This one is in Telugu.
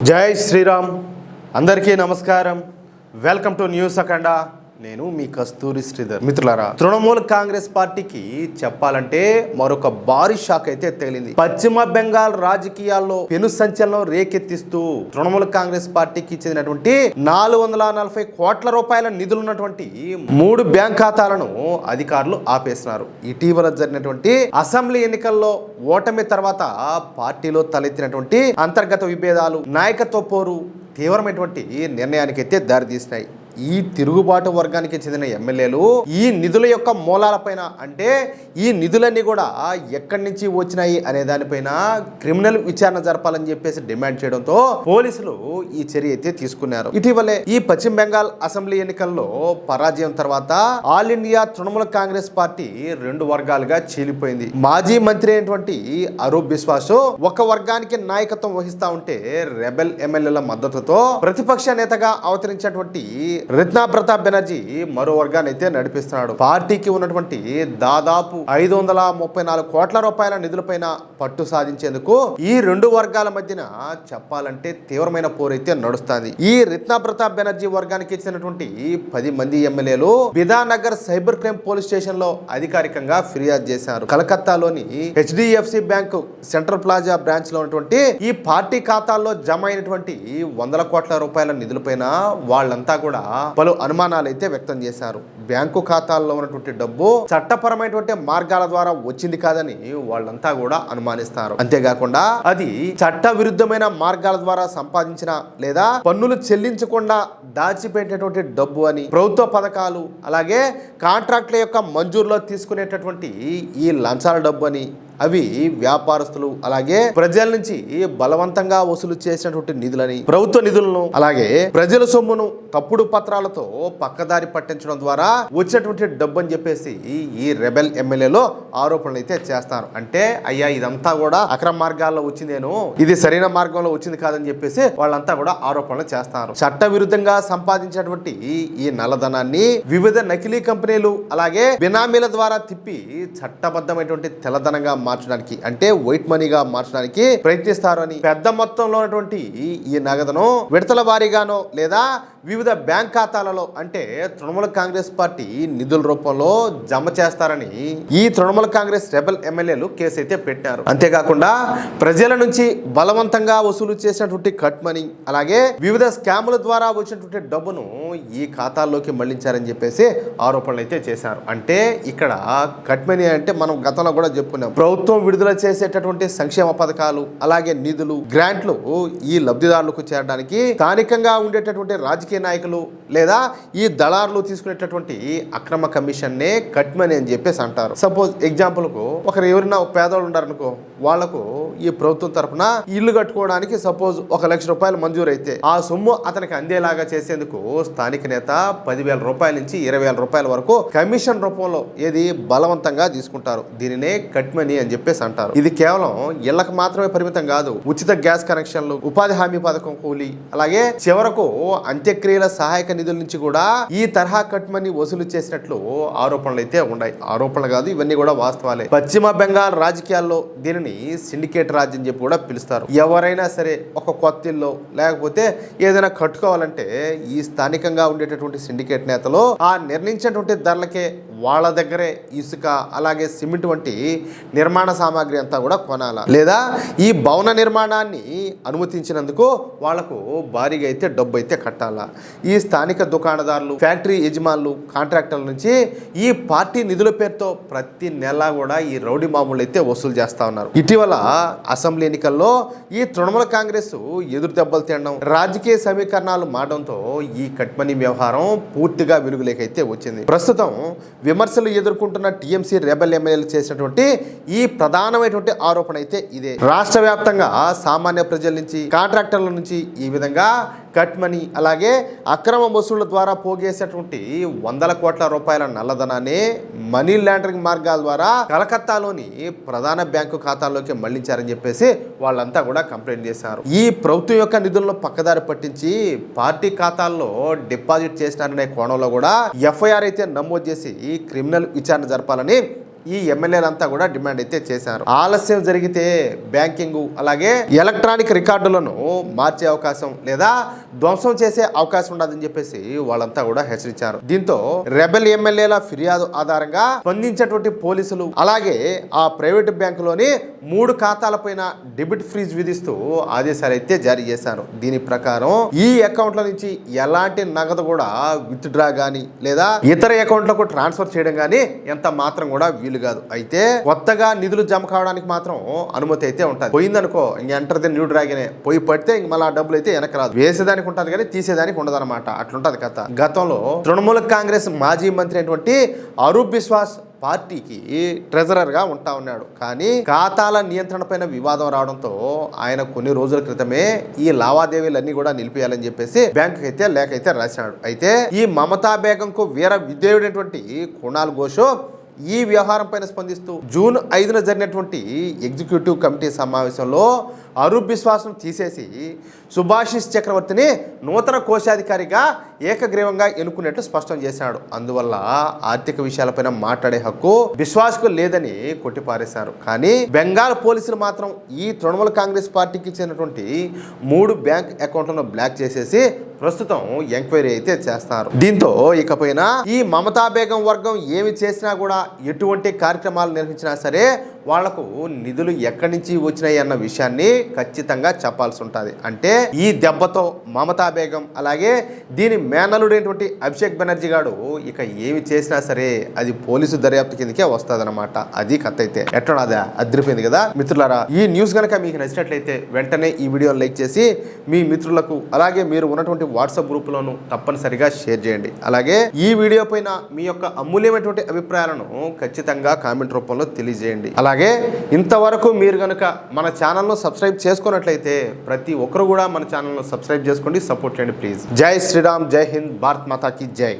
జై శ్రీరామ్. అందరికీ నమస్కారం. వెల్కమ్ టు న్యూస్ అఖండ. నేను మీ కస్తూరి శ్రీధర్. మిత్రులారా, తృణమూల్ కాంగ్రెస్ పార్టీకి చెప్పాలంటే మరొక భారీ షాక్ అయితే తగిలింది. పశ్చిమ బెంగాల్ రాజకీయాల్లో పెను సంచలనం రేకెత్తిస్తూ తృణమూల్ కాంగ్రెస్ పార్టీకి చెందినటువంటి 440 కోట్ల రూపాయల నిధులున్నటువంటి 3 బ్యాంక్ ఖాతాలను అధికారులు ఆపేస్తున్నారు. ఇటీవల జరిగినటువంటి అసెంబ్లీ ఎన్నికల్లో ఓటమి తర్వాత పార్టీలో తలెత్తినటువంటి అంతర్గత విభేదాలు, నాయకత్వ పోరు తీవ్రమైనటువంటి నిర్ణయానికైతే దారితీసినాయి. ఈ తిరుగుబాటు వర్గానికి చెందిన ఎమ్మెల్యేలు ఈ నిధుల యొక్క మూలాలపైన, అంటే ఈ నిధులన్నీ కూడా ఎక్కడి నుంచి వచ్చినాయి అనే దానిపైన క్రిమినల్ విచారణ జరపాలని చెప్పేసి డిమాండ్ చేయడంతో పోలీసులు ఈ చర్య అయితే తీసుకున్నారు. ఇటీవలే ఈ పశ్చిమ బెంగాల్ అసెంబ్లీ ఎన్నికల్లో పరాజయం తర్వాత all India Trinamool Congress party 2 వర్గాలుగా చీలిపోయింది. మాజీ మంత్రి అయినటువంటి అరూప్ బిశ్వాస్ ఒక వర్గానికి నాయకత్వం వహిస్తా ఉంటే, రెబెల్ ఎమ్మెల్యేల మద్దతుతో ప్రతిపక్ష నేతగా అవతరించినటువంటి రిత్నా ప్రతాప్ బెనర్జీ మరో వర్గాన్ని అయితే నడిపిస్తున్నాడు. పార్టీకి ఉన్నటువంటి దాదాపు 534 కోట్ల రూపాయల నిధులపైన పట్టు సాధించేందుకు ఈ 2 వర్గాల మధ్యన చెప్పాలంటే తీవ్రమైన పోరైతే నడుస్తుంది. ఈ రిత్నా ప్రతాప్ బెనర్జీ వర్గానికి ఇచ్చినటువంటి 10 మంది ఎమ్మెల్యేలు బిధానగర్ సైబర్ క్రైమ్ పోలీస్ స్టేషన్ లో అధికారికంగా ఫిర్యాదు చేశారు. కలకత్తాలోని HDFC bank central plaza branch లో ఉన్నటువంటి ఈ పార్టీ ఖాతాల్లో జమ అయినటువంటి 100 కోట్ల రూపాయల నిధులపైన వాళ్ళంతా కూడా పలు అనుమానాలు అయితే వ్యక్తం చేశారు. బ్యాంకు ఖాతాల్లో ఉన్నటువంటి డబ్బు చట్టపరమైనటువంటి మార్గాల ద్వారా వచ్చింది కాదని వాళ్ళంతా కూడా అనుమానిస్తారు. అంతేకాకుండా అది చట్ట విరుద్ధమైన మార్గాల ద్వారా సంపాదించిన లేదా పన్నులు చెల్లించకుండా దాచిపెట్టేటువంటి డబ్బు అని, ప్రభుత్వ పథకాలు అలాగే కాంట్రాక్ట్ల యొక్క మంజూరులో తీసుకునేటటువంటి ఈ లంచాల డబ్బు అని, అవి వ్యాపారస్తులు అలాగే ప్రజల నుంచి బలవంతంగా వసూలు చేసినటువంటి నిధులని, ప్రభుత్వ నిధులను అలాగే ప్రజల సొమ్మును తప్పుడు పత్రాలతో పక్కదారి పట్టించడం ద్వారా వచ్చినటువంటి డబ్బు అని చెప్పేసి ఈ రెబెల్ ఎమ్మెల్యేలో ఆరోపణలు అయితే చేస్తారు. అంటే అయ్యా ఇదంతా కూడా అక్రమ మార్గాల్లో వచ్చిందేను, ఇది సరైన మార్గంలో వచ్చింది కాదని చెప్పేసి వాళ్ళంతా కూడా ఆరోపణలు చేస్తారు. చట్ట విరుద్ధంగా సంపాదించినటువంటి ఈ నల్లధనాన్ని వివిధ నకిలీ కంపెనీలు అలాగే బినామీల ద్వారా తిప్పి చట్టబద్ధమైనటువంటి తెల్లధనంగా మార్చడానికి, అంటే వైట్ మనీగా మార్చడానికి ప్రయత్నిస్తారు అని, పెద్ద మొత్తంలో ఉన్నటువంటి ఈ నగదును విడతల వారీగానో లేదా వివిధ బ్యాంక్ ఖాతాలలో, అంటే తృణమూల్ కాంగ్రెస్ పార్టీ నిధుల రూపంలో జమ చేస్తారని ఈ తృణమూల్ కాంగ్రెస్ రెబెల్ ఎమ్మెల్యేలు కేసు అయితే పెట్టారు. అంతేకాకుండా ప్రజల నుంచి బలవంతంగా వసూలు చేసినటువంటి కట్ మనీ అలాగే వివిధ స్కాముల ద్వారా వచ్చినటువంటి డబ్బును ఈ ఖాతాల్లోకి మళ్లించారని చెప్పేసి ఆరోపణలు అయితే చేశారు. అంటే ఇక్కడ కట్ మనీ అంటే మనం గతంలో కూడా చెప్పుకున్నాం, ప్రభుత్వం విడుదల చేసేటటువంటి సంక్షేమ పథకాలు అలాగే నిధులు, గ్రాంట్లు ఈ లబ్ధిదారులకు చేరడానికి స్థానికంగా ఉండేటటువంటి రాజకీయ నాయకులు లేదా ఈ దళారులు తీసుకునేటటువంటి అక్రమ కమిషన్ నే కట్ మనీ అని చెప్పేసి అంటారు. సపోజ్ ఎగ్జాంపుల్ కు ఒకరు ఎవరైనా పేదవాళ్ళు ఉన్నారనుకో, వాళ్లకు ఈ ప్రభుత్వం తరఫున ఇల్లు కట్టుకోవడానికి సపోజ్ 1 లక్ష రూపాయలు మంజూరు అయితే ఆ సొమ్ము అతనికి అందేలాగా చేసేందుకు స్థానిక నేత 10,000 రూపాయల నుంచి 20,000 రూపాయల వరకు కమిషన్ రూపంలో ఏది బలవంతంగా తీసుకుంటారు. దీనినే కట్ మనీ అని చెప్పేసి అంటారు. ఇది కేవలం ఇళ్లకు మాత్రమే పరిమితం కాదు. ఉచిత గ్యాస్ కనెక్షన్లు, ఉపాధి హామీ పథకం కూలీ అలాగే చివరకు అంత్యక్రియల సహాయక నిధుల నుంచి కూడా ఈ తరహా కట్ మనీ వసూలు చేసినట్లు ఆరోపణలు అయితే ఉన్నాయి. ఆరోపణలు కాదు, ఇవన్నీ కూడా వాస్తవాలే. పశ్చిమ బెంగాల్ రాజకీయాల్లో దీనిని సిండికేట్ రాజ్ అని చెప్పి కూడా పిలుస్తారు. ఎవరైనా సరే ఒక కొత్త ఇల్లు లేకపోతే ఏదైనా కట్టుకోవాలంటే ఈ స్థానికంగా ఉండేటటువంటి సిండికేట్ నేతలు ఆ నిర్ణయించినటువంటి ధరలకే వాళ్ళ దగ్గరే ఇసుక అలాగే సిమెంట్ వంటి నిర్మాణ సామాగ్రి అంతా కూడా కొనాలా, లేదా ఈ భవన నిర్మాణాన్ని అనుమతించినందుకు వాళ్లకు భారీగా అయితే డబ్బు అయితే కట్టాలా. ఈ స్థానిక దుకాణదారులు, ఫ్యాక్టరీ యజమానులు, కాంట్రాక్టర్ల నుంచి ఈ పార్టీ నిధుల పేరుతో ప్రతి నెల కూడా ఈ రౌడీ మామూలు అయితే వసూలు చేస్తా ఉన్నారు. ఇటీవల అసెంబ్లీ ఎన్నికల్లో ఈ తృణమూల్ కాంగ్రెస్ ఎదురు దెబ్బలు తినడం, రాజకీయ సమీకరణాలు మారడంతో ఈ కట్ మనీ వ్యవహారం పూర్తిగా వెలుగులేకైతే వచ్చింది. ప్రస్తుతం విమర్శలు ఎదుర్కొంటున్న టీఎంసీ రెబెల్ ఎమ్మెల్యేలు చేసినటువంటి ఈ ప్రధానమైనటువంటి ఆరోపణ అయితే ఇదే. రాష్ట్ర వ్యాప్తంగా సామాన్య ప్రజల నుంచి, కాంట్రాక్టర్ల నుంచి ఈ విధంగా కట్ మనీ అలాగే అక్రమ వసూళ్ల ద్వారా పోగేసేటువంటి 100 కోట్ల రూపాయల నల్లధనాన్ని మనీ లాండరింగ్ మార్గాల ద్వారా కలకత్తాలోని ప్రధాన బ్యాంకు ఖాతాల్లోకి మళ్లించారని చెప్పేసి వాళ్ళంతా కూడా కంప్లైంట్ చేశారు. ఈ ప్రభుత్వం యొక్క నిధులను పక్కదారి పట్టించి పార్టీ ఖాతాల్లో డిపాజిట్ చేసినారనే కోణంలో కూడా ఎఫ్ఐఆర్ అయితే నమోదు చేసి క్రిమినల్ విచారణ జరపాలని ఈ ఎమ్మెల్యేలంతా కూడా డిమాండ్ అయితే చేశారు. ఆలస్యం జరిగితే బ్యాంకింగ్ అలాగే ఎలక్ట్రానిక్ రికార్డులను మార్చే అవకాశం లేదా ధ్వంసం చేసే అవకాశం ఉండదని చెప్పేసి వాళ్ళంతా కూడా హెచ్చరించారు. దీంతో రెబెల్ ఎమ్మెల్యేల ఫిర్యాదు ఆధారంగా స్పందించేటువంటి పోలీసులు అలాగే ఆ ప్రైవేటు బ్యాంకులోని 3 ఖాతాలపైన డెబిట్ ఫ్రీజ్ విధిస్తూ ఆదేశాలు అయితే జారీ చేశారు. దీని ప్రకారం ఈ అకౌంట్ల నుంచి ఎలాంటి నగదు కూడా విత్ డ్రా గానీ లేదా ఇతర అకౌంట్లకు ట్రాన్స్ఫర్ చేయడం గానీ ఎంత మాత్రం కూడా వీలు కాదు. అయితే కొత్తగా నిధులు జమ కావడానికి మాత్రం అనుమతి అయితే ఉంటుంది. పోయిందనుకో ఇంక ఎంటర్ ది న్యూ డ్రాగనే పోయి పడితే ఇంక మళ్ళీ ఆ డబ్బులు అయితే వెనక రాదు. వేసేదానికి ఉంటుంది కానీ తీసేదానికి ఉండదు అనమాట. అట్లుంటది కథ. గతంలో తృణమూల్ కాంగ్రెస్ మాజీ మంత్రి అయినటువంటి అరూప్ బిశ్వాస్ పార్టీకి ట్రెజరర్గా ఉంటా ఉన్నాడు. కానీ ఖాతాల నియంత్రణ పైన వివాదం రావడంతో ఆయన కొన్ని రోజుల క్రితమే ఈ లావాదేవీలన్నీ కూడా నిలిపేయాలని చెప్పేసి బ్యాంకు అయితే లేఖ అయితే రాశాడు. అయితే ఈ మమతా బేగంకు వీర విధేయుడైనటువంటి కుణాల్ ఘోష్ ఈ వ్యవహారం పైన స్పందిస్తూ జూన్ 5న జరిగినటువంటి ఎగ్జిక్యూటివ్ కమిటీ సమావేశంలో అరూప్ బిశ్వాస్ను తీసేసి సుభాషిష్ చక్రవర్తిని నూతన కోశాధికారిగా ఏకగ్రీవంగా ఎన్నుకున్నట్లు స్పష్టం చేశాడు. అందువల్ల ఆర్థిక విషయాలపైన మాట్లాడే హక్కు బిశ్వాస్కు లేదని కొట్టిపారేశారు. కానీ బెంగాల్ పోలీసులు మాత్రం ఈ తృణమూల్ కాంగ్రెస్ పార్టీకి చెందినటువంటి 3 బ్యాంక్ అకౌంట్లను బ్లాక్ చేసేసి ప్రస్తుతం ఎంక్వైరీ అయితే చేస్తారు. దీంతో ఇకపైన ఈ మమతా బేగం వర్గం ఏమి చేసినా కూడా ఎటువంటి కార్యక్రమాలు నిర్వహించినా సరే వాళ్లకు నిధులు ఎక్కడి నుంచి వచ్చినాయి అన్న విషయాన్ని ఖచ్చితంగా చెప్పాల్సి ఉంటుంది. అంటే ఈ దెబ్బతో మమతా బేగం అలాగే దీని మేనలుడైనటువంటి అభిషేక్ బెనర్జీ గారు ఇక ఏమి చేసినా సరే అది పోలీసు దర్యాప్తు కిందకే వస్తుందన్నమాట. అది కథ అయితే ఎట్లా అదిరిపోయింది కదా మిత్రులారా. ఈ న్యూస్ కనుక మీకు నచ్చినట్లయితే వెంటనే ఈ వీడియోని లైక్ చేసి మీ మిత్రులకు అలాగే మీరు ఉన్నటువంటి వాట్సాప్ గ్రూపులోను తప్పనిసరిగా షేర్ చేయండి. అలాగే ఈ వీడియో పైన మీ యొక్క అమూల్యమైనటువంటి అభిప్రాయాలను ఖచ్చితంగా కామెంట్ రూపంలో తెలియజేయండి. అలాగే ఇంతవరకు మీరు కనుక మన ఛానల్ను సబ్స్క్రైబ్ చేసుకున్నట్లయితే ప్రతి ఒక్కరు కూడా మన ఛానల్ను సబ్స్క్రైబ్ చేసుకోండి, సపోర్ట్ చేయండి ప్లీజ్. జై శ్రీరామ్, జై హింద్, భారత్ మాతా కీ జై.